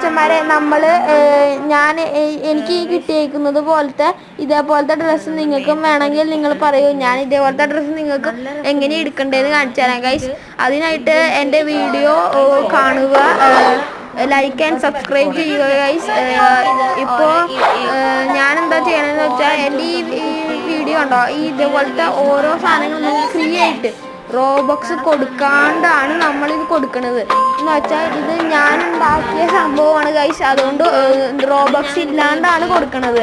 മച്ചന്മാരെ എനിക്ക് കിട്ടിയേക്കുന്നത് പോലത്തെ ഇതേപോലത്തെ ഡ്രസ്സ് നിങ്ങൾക്കും വേണമെങ്കിൽ നിങ്ങൾ പറയൂ. ഞാൻ ഇതേപോലത്തെ ഡ്രസ്സ് നിങ്ങൾക്ക് എങ്ങനെ എടുക്കണ്ടേന്ന് കാണിച്ചു തരാം ഗൈസ്. അതിനായിട്ട് എൻ്റെ വീഡിയോ കാണുക, ലൈക്ക് ആൻഡ് സബ്സ്ക്രൈബ് ചെയ്യുക ഗൈസ്. ഇപ്പോൾ ഞാൻ എന്താ ചെയ്യണമെന്ന് വെച്ചാൽ എൻ്റെ ഈ വീഡിയോ ഉണ്ടോ, ഈ ഇതേപോലത്തെ ഓരോ സാധനങ്ങളും ഫ്രീ ആയിട്ട് റോബോക്സ് കൊടുക്കാണ്ടാണ് നമ്മളിത് കൊടുക്കുന്നത്. എന്ന് വെച്ചാൽ ഇത് ഞാൻ ഉണ്ടാക്കിയ സംഭവമാണ് ഗൈസ്. അതുകൊണ്ട് റോബോക്സ് ഇല്ലാണ്ടാണ് കൊടുക്കുന്നത്.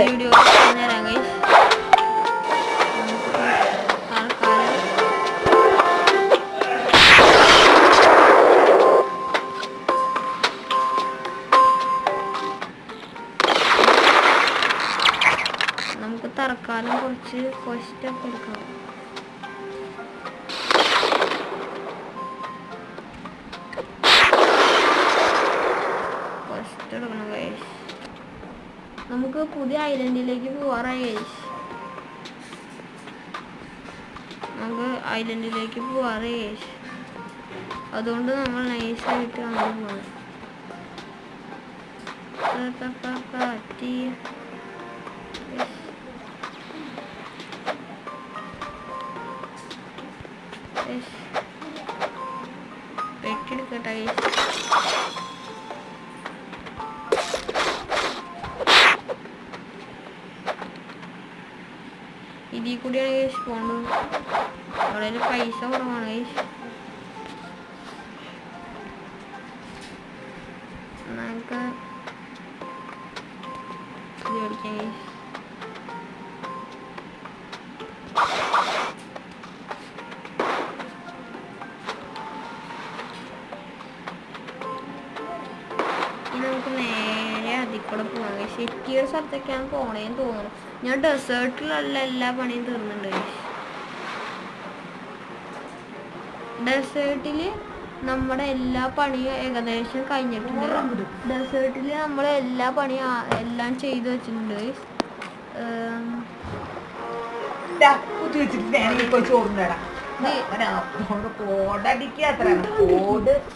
നമുക്ക് തൽക്കാലം കുറച്ച് ഫസ്റ്റൊക്കെ എടുക്കണം. നമുക്ക് പുതിയ ഐലൻഡിലേക്ക് പോവാറായി ഗൈസ്. അതുകൊണ്ട് നമ്മൾ നൈസായിട്ട് അങ്ങോട്ട് പോകണം. പെട്ടെടുക്കട്ടെ ഗൈസ്. ഇതിൽ കൂടിയാണ് ഗൈസ് പോകേണ്ടത്. വളരെ പൈസ കുറവാണ് ഗൈസ്. നമുക്ക് ഇത് മേടിക്കാം ഗൈസ്. ഇനി നമുക്ക് നേരെ അതിൽ കൂടെ പോകാം ഗൈസ്. സിറ്റിയുടെ സ്ഥലത്തൊക്കെയാണ് പോണേന്ന് തോന്നുന്നു. ഞാൻ ഡെസേർട്ടിലുള്ള എല്ലാ പണിയും തീർന്നുണ്ട്. ഡെസേർട്ടിൽ നമ്മുടെ എല്ലാ പണിയും ഏകദേശം കഴിഞ്ഞിട്ടുണ്ട്. ഡെസേർട്ടിൽ നമ്മൾ എല്ലാ പണിയും എല്ലാം ചെയ്തു വെച്ചിട്ടുണ്ട്.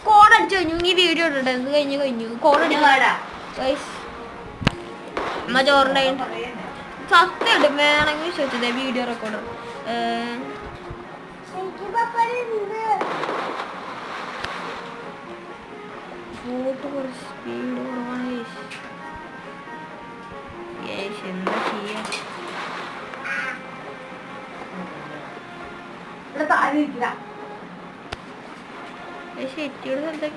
കോഡടിച്ചു കഴിഞ്ഞു. ഈ വീഡിയോ ഇടേണ്ടത് കഴിഞ്ഞു. കോഡടിക്കാടാ അമ്മ ചോറുണ്ടായിട്ട് സത്യമുണ്ട്. വേണമെങ്കിൽ വിശ്വസിച്ചത് വീഡിയോ റെക്കോർഡർ. ഫോട്ടോ കുറച്ച് സ്പീഡ് കുറവാണ്. എന്താ ചെയ്യാ? ശരിയുടെ സ്ഥലത്തേക്ക്